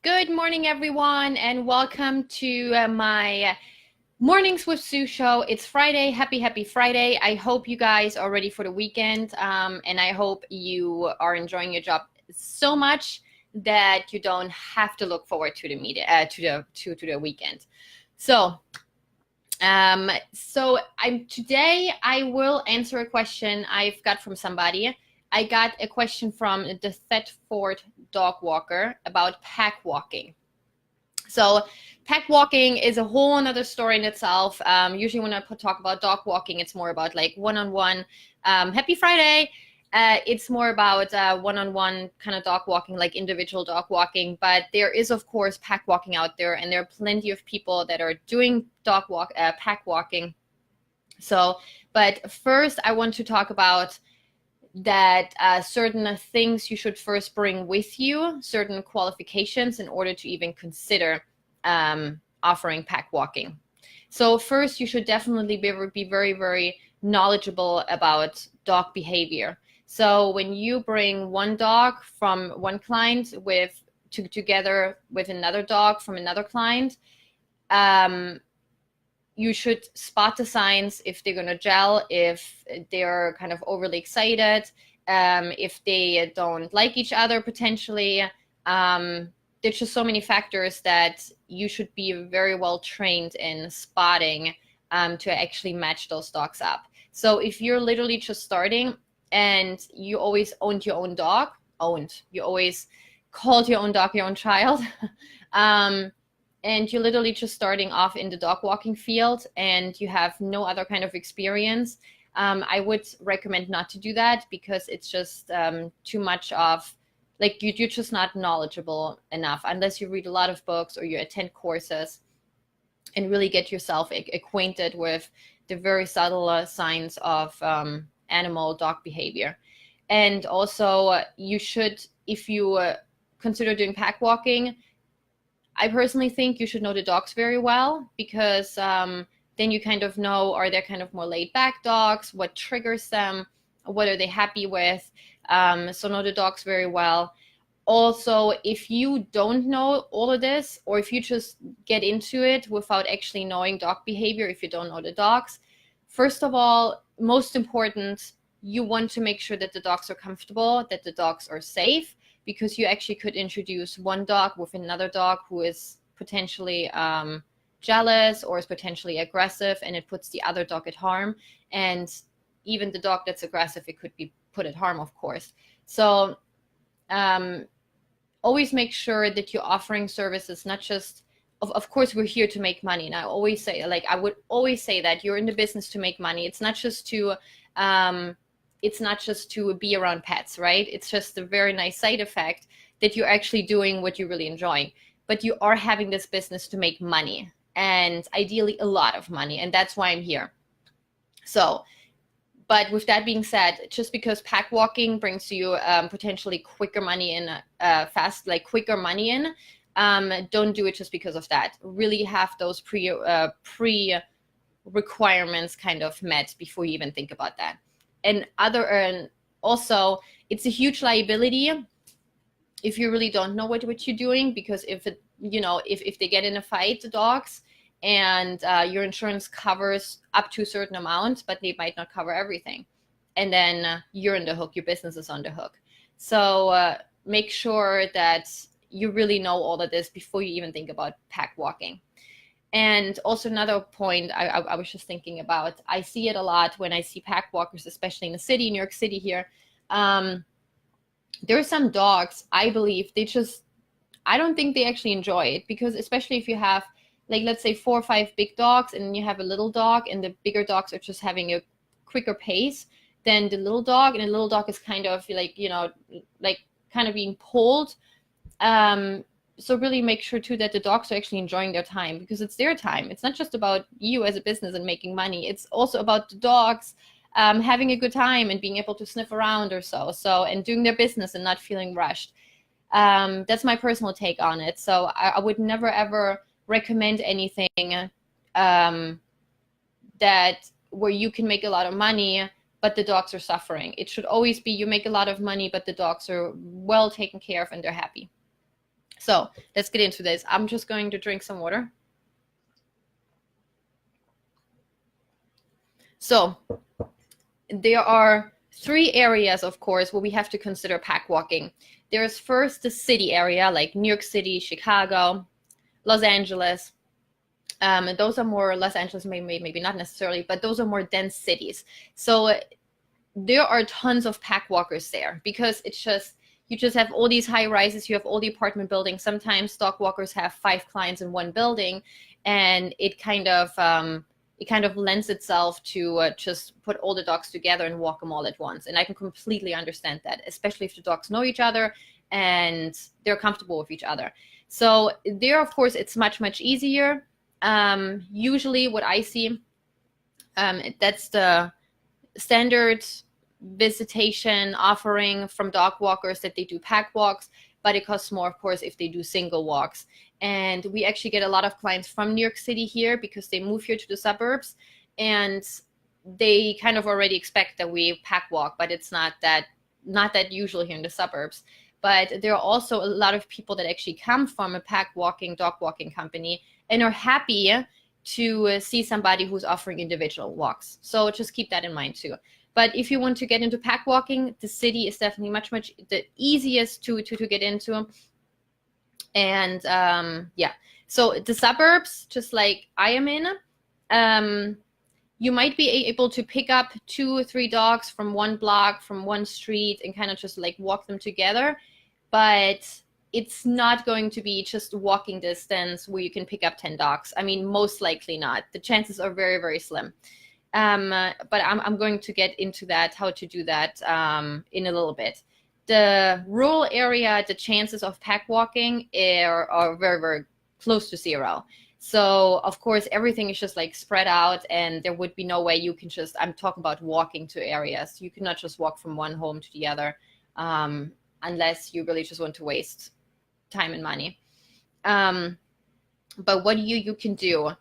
Good morning, everyone, and welcome to my Mornings with Sue show. It's Friday. Happy Friday. I hope you guys are ready for the weekend, and I hope you are enjoying your job so much that you don't have to look forward to the to the weekend. Today I will answer a question I've got from somebody. I got a question from the Thetford dog walker about pack walking. So pack walking is a whole another story in itself. Usually when I talk about dog walking, it's more about like one-on-one. Happy Friday. It's more about one-on-one kind of dog walking, like individual dog walking. But there is, of course, pack walking out there, and there are plenty of people that are doing pack walking. But first, I want to talk about that certain things you should first bring with you, certain qualifications in order to even consider offering pack walking. So first, you should definitely be very, very knowledgeable about dog behavior. So when you bring one dog from one client together with another dog from another client, you should spot the signs if they're going to gel, if they're kind of overly excited, if they don't like each other potentially. There's just so many factors that you should be very well trained in spotting to actually match those dogs up. So if you're literally just starting and you always owned your own dog, you always called your own dog your own child, and you're literally just starting off in the dog walking field and you have no other kind of experience, I would recommend not to do that, because it's just too much of, like, you're just not knowledgeable enough unless you read a lot of books or you attend courses and really get yourself acquainted with the very subtle signs of animal dog behavior. And also you should, if you consider doing pack walking, I personally think you should know the dogs very well, because then you kind of know, are they kind of more laid back dogs? What triggers them? What are they happy with? So know the dogs very well. Also, if you don't know all of this, or if you just get into it without actually knowing dog behavior, if you don't know the dogs, first of all, most important, you want to make sure that the dogs are comfortable, that the dogs are safe, because you actually could introduce one dog with another dog who is potentially jealous or is potentially aggressive, and it puts the other dog at harm. And even the dog that's aggressive, it could be put at harm, of course. So always make sure that you're offering services, not just, of course, we're here to make money. And I always say, like, I would always say that you're in the business to make money. It's not just to be around pets, right? It's just a very nice side effect that you're actually doing what you really enjoy. But you are having this business to make money, and ideally a lot of money. And that's why I'm here. So, but with that being said, just because pack walking brings you potentially quicker money in, quicker money in, don't do it just because of that. Really have those pre requirements kind of met before you even think about that. And also, it's a huge liability if you really don't know what you're doing, because if they get in a fight, the dogs, and your insurance covers up to a certain amount, but they might not cover everything, and then you're on the hook, your business is on the hook. So make sure that you really know all of this before you even think about pack walking. And also another point I was just thinking about, I see it a lot when I see pack walkers, especially in the city, New York City here. There are some dogs, I believe, I don't think they actually enjoy it, because especially if you have, like, let's say 4 or 5 big dogs, and you have a little dog, and the bigger dogs are just having a quicker pace than the little dog, and the little dog is kind of like, kind of being pulled. So really make sure too that the dogs are actually enjoying their time, because it's their time. It's not just about you as a business and making money. It's also about the dogs having a good time and being able to sniff around or so, and doing their business and not feeling rushed. That's my personal take on it. So I would never ever recommend anything that where you can make a lot of money but the dogs are suffering. It should always be you make a lot of money but the dogs are well taken care of and they're happy. So let's get into this. I'm just going to drink some water. So there are 3 areas, of course, where we have to consider pack walking. There's first the city area, like New York City, Chicago, Los Angeles. And those are more, Los Angeles maybe not necessarily, but those are more dense cities. So there are tons of pack walkers there because it's just, you just have all these high rises, you have all the apartment buildings. Sometimes dog walkers have 5 clients in one building, and it kind of lends itself to just put all the dogs together and walk them all at once. And I can completely understand that, especially if the dogs know each other and they're comfortable with each other. So there, of course, it's much, much easier. Usually what I see, that's the standard visitation offering from dog walkers, that they do pack walks, but it costs more, of course, if they do single walks. And we actually get a lot of clients from New York City here because they move here to the suburbs, and they kind of already expect that we pack walk, but it's not that usual here in the suburbs. But there are also a lot of people that actually come from a pack walking, dog walking company and are happy to see somebody who's offering individual walks. So just keep that in mind too. But if you want to get into pack walking, the city is definitely much the easiest to get into. And yeah, so the suburbs, just like I am in, you might be able to pick up 2 or 3 dogs from one block, from one street, and kind of just like walk them together. But it's not going to be just walking distance where you can pick up 10 dogs. I mean, most likely not. The chances are very, very slim. But I'm going to get into that, how to do that in a little bit. The rural area, the chances of pack walking are very, very close to 0. So, of course, everything is just like spread out, and there would be no way you can just, I'm talking about walking to areas. You cannot just walk from one home to the other unless you really just want to waste time and money. But what you can do,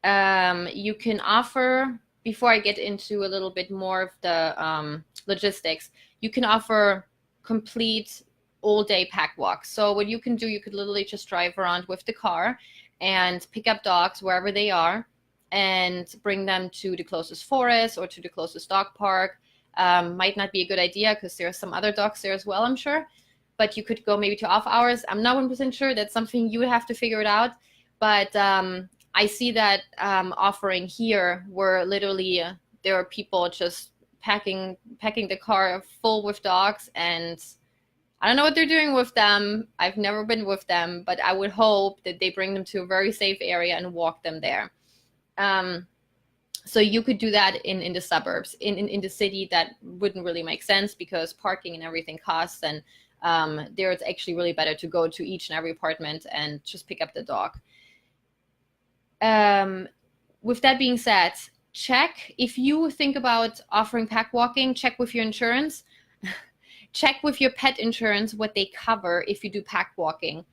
you can offer, before I get into a little bit more of the logistics, you can offer complete all-day pack walks. So what you can do, you could literally just drive around with the car and pick up dogs wherever they are and bring them to the closest forest or to the closest dog park. Might not be a good idea because there are some other dogs there as well, I'm sure. But you could go maybe to off hours. I'm not 100% sure. That's something you would have to figure it out. But I see that offering here where literally there are people just packing the car full with dogs, and I don't know what they're doing with them. I've never been with them, but I would hope that they bring them to a very safe area and walk them there. So you could do that in the suburbs. In the city, that wouldn't really make sense because parking and everything costs, and there it's actually really better to go to each and every apartment and just pick up the dog. With that being said, check, if you think about offering pack walking, check with your insurance. Check with your pet insurance what they cover if you do pack walking.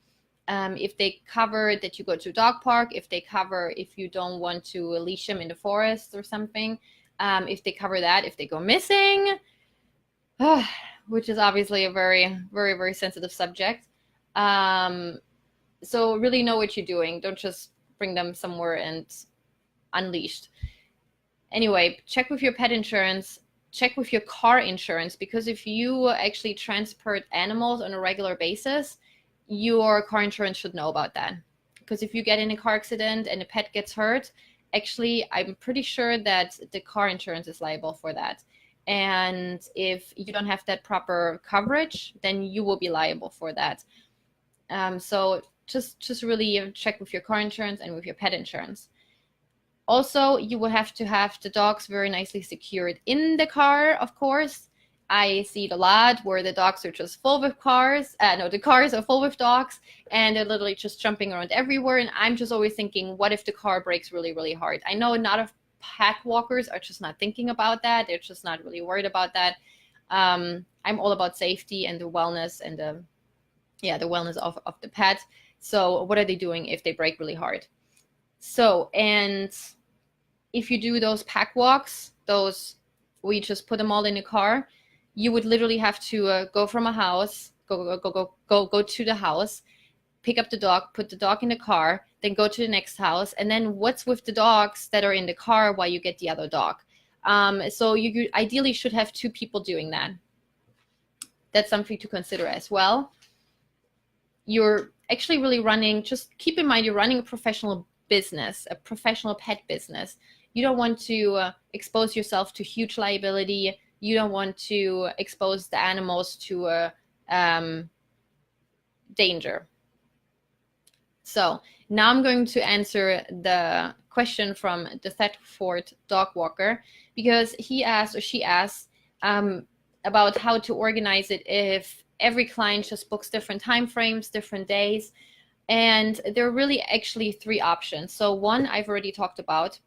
If they cover that you go to a dog park, if they cover if you don't want to leash them in the forest or something, if they cover that, if they go missing, which is obviously a very, very, very sensitive subject. So really know what you're doing. Don't just bring them somewhere and unleashed. Anyway, check with your pet insurance, check with your car insurance, because if you actually transport animals on a regular basis, your car insurance should know about that. Because if you get in a car accident and a pet gets hurt, actually, I'm pretty sure that the car insurance is liable for that. And if you don't have that proper coverage, then you will be liable for that. So just really check with your car insurance and with your pet insurance. Also, you will have to have the dogs very nicely secured in the car, of course. I see it a lot where the dogs are just full with cars. The cars are full with dogs and they're literally just jumping around everywhere. And I'm just always thinking, what if the car brakes really, really hard? I know a lot of pack walkers are just not thinking about that. They're just not really worried about that. I'm all about safety and the wellness and the wellness of the pet. So what are they doing if they brake really hard? So, and if you do those pack walks, we just put them all in a car, you would literally have to go from a house, go to the house, pick up the dog, put the dog in the car, then go to the next house, and then what's with the dogs that are in the car while you get the other dog? So you ideally should have 2 people doing that. That's something to consider as well. You're actually really running, just keep in mind, you're running a professional business, a professional pet business. You don't want to expose yourself to huge liability. You don't want to expose the animals to danger. So now I'm going to answer the question from the Thetford dog walker, because he asked, or she asked, about how to organize it if every client just books different time frames, different days. And there are really actually 3 options. So one I've already talked about,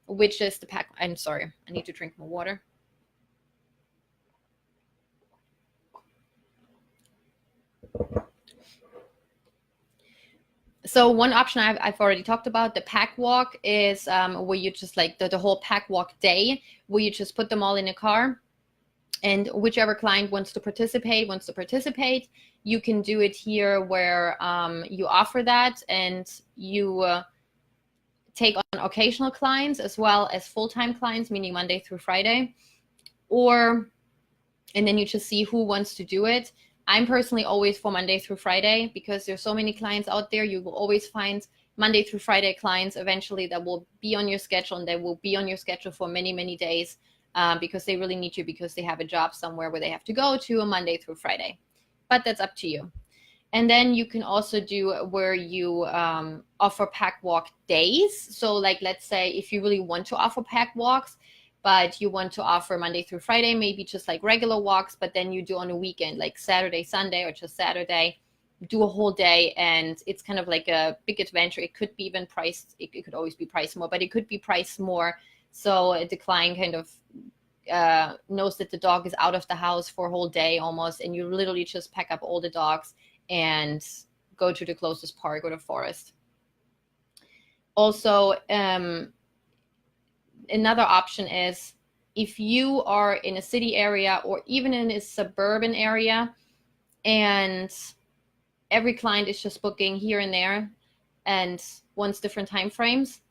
which is the pack. I'm sorry, I need to drink more water. So one option I've already talked about, the pack walk, is where you just like the whole pack walk day, where you just put them all in a car, and whichever client wants to participate. You can do it here where you offer that, and you take on occasional clients as well as full-time clients, meaning Monday through Friday, and then you just see who wants to do it. I'm personally always for Monday through Friday, because there's so many clients out there. You will always find Monday through Friday clients eventually that will be on your schedule, and they will be on your schedule for many, many days, because they really need you, because they have a job somewhere where they have to go to a Monday through Friday. But that's up to you. And then you can also do where you offer pack walk days. So like, let's say if you really want to offer pack walks, but you want to offer Monday through Friday, maybe just like regular walks, but then you do on a weekend, like Saturday, Sunday, or just Saturday, do a whole day. And it's kind of like a big adventure. It could be even priced, it could always be priced more, but it could be priced more. So the client kind of knows that the dog is out of the house for a whole day almost, and you literally just pack up all the dogs and go to the closest park or the forest. Also, another option is if you are in a city area or even in a suburban area, and every client is just booking here and there and wants different time frames.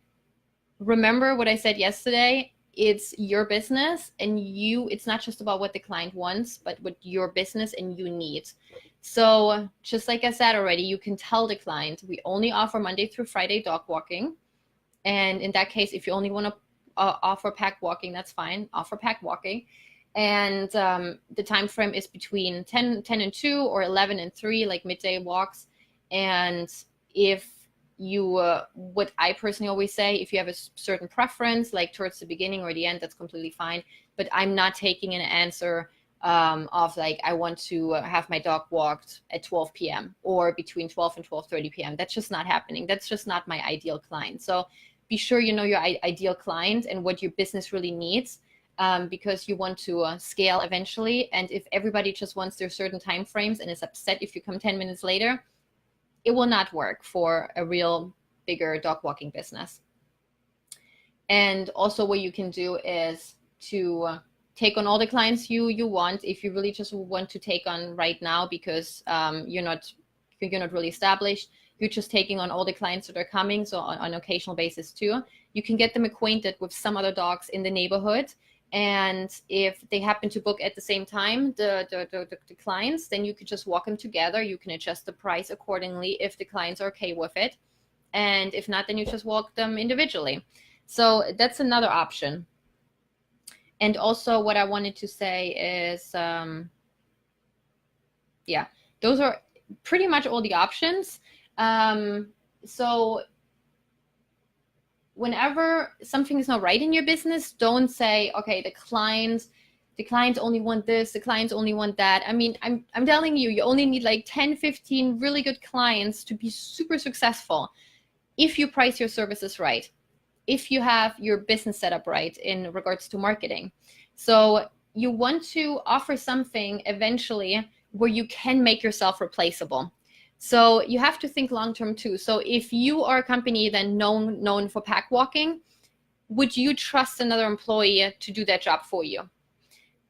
Remember what I said yesterday, it's your business, and it's not just about what the client wants, but what your business and you need. So just like I said already, you can tell the client, we only offer Monday through Friday dog walking. And in that case, if you only want to offer pack walking, that's fine, offer pack walking. And the time frame is between 10 and 2 or 11 and 3, like midday walks. And if you, what I personally always say, if you have a certain preference, like towards the beginning or the end, that's completely fine. But I'm not taking an answer of like, I want to have my dog walked at 12 p.m. or between 12 and 12:30 p.m. That's just not happening. That's just not my ideal client. So be sure you know your ideal client and what your business really needs, because you want to scale eventually. And if everybody just wants their certain time frames and is upset if you come 10 minutes later, it will not work for a real bigger dog walking business. And also what you can do is to take on all the clients you want. If you really just want to take on right now because you're not really established, you're just taking on all the clients that are coming, so on an occasional basis too. You can get them acquainted with some other dogs in the neighborhood. And if they happen to book at the same time, the clients, then you could just walk them together. You can adjust the price accordingly if the clients are okay with it. And if not, then you just walk them individually. So that's another option. And also what I wanted to say is, yeah, those are pretty much all the options. So whenever something is not right in your business, don't say, okay, the clients only want this, the clients only want that. I mean, I'm telling you, you only need like 10, 15 really good clients to be super successful if you price your services right, if you have your business set up right in regards to marketing. So you want to offer something eventually where you can make yourself replaceable. So you have to think long-term too. So if you are a company then known for pack walking, would you trust another employee to do that job for you?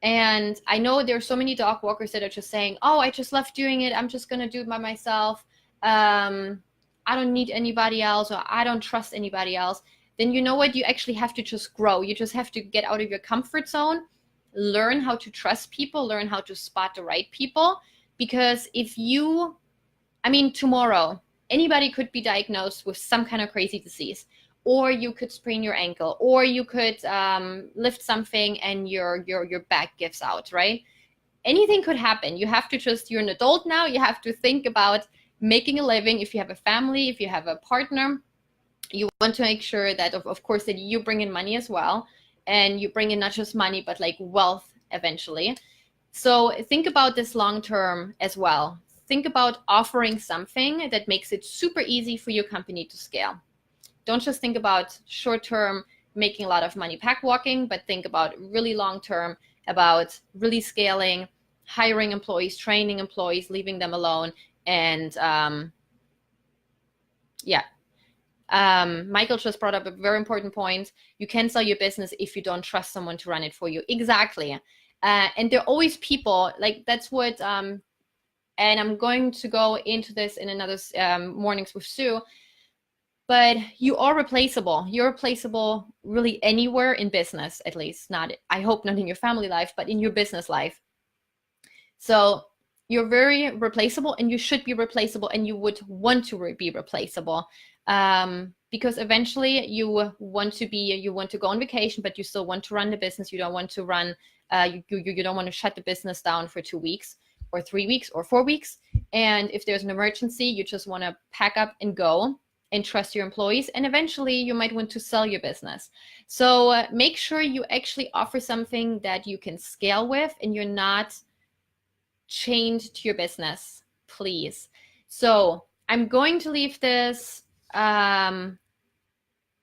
And I know there are so many dog walkers that are just saying, oh, I just love doing it, I'm just going to do it by myself. I don't need anybody else, or I don't trust anybody else, then you know what? You actually have to just grow. You just have to get out of your comfort zone, learn how to trust people, learn how to spot the right people. Because if you, I mean, tomorrow, anybody could be diagnosed with some kind of crazy disease, or you could sprain your ankle, or you could lift something and your back gives out, right? Anything could happen. You have to just, you're an adult now, you have to think about making a living. If you have a family, if you have a partner, you want to make sure that, of course, that you bring in money as well, and you bring in not just money, but like wealth eventually. So think about this long term as well. Think about offering something that makes it super easy for your company to scale. Don't just think about short term, making a lot of money pack walking, but think about really long term, about really scaling, hiring employees, training employees, leaving them alone. And Michael just brought up a very important point. You can sell your business if you don't trust someone to run it for you. Exactly. And there are always people, like that's what, and I'm going to go into this in another Mornings with Sue, but you are replaceable. You're replaceable really anywhere in business, at least. Not, I hope not in your family life, but in your business life. So you're very replaceable, and you should be replaceable, and you would want to be replaceable. Because eventually you want to go on vacation, but you still want to run the business. You don't want to run, you don't want to shut the business down for 2 weeks or 3 weeks or 4 weeks. And if there's an emergency, you just want to pack up and go and trust your employees. And eventually you might want to sell your business. So make sure you actually offer something that you can scale with, and you're not chained to your business, please. So I'm going to leave this on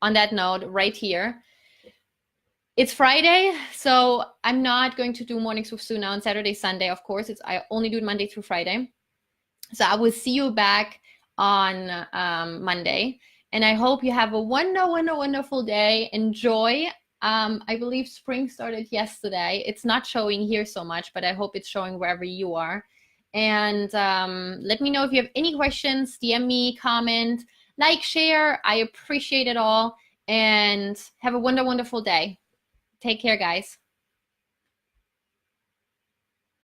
that note right here. It's Friday, so I'm not going to do Mornings with Sue now on Saturday, Sunday. Of course, I only do it Monday through Friday. So I will see you back on Monday, and I hope you have a wonderful day. Enjoy. I believe spring started yesterday. It's not showing here so much, but I hope it's showing wherever you are. And let me know if you have any questions. DM me, comment, like, share. I appreciate it all. And have a wonderful day. Take care, guys.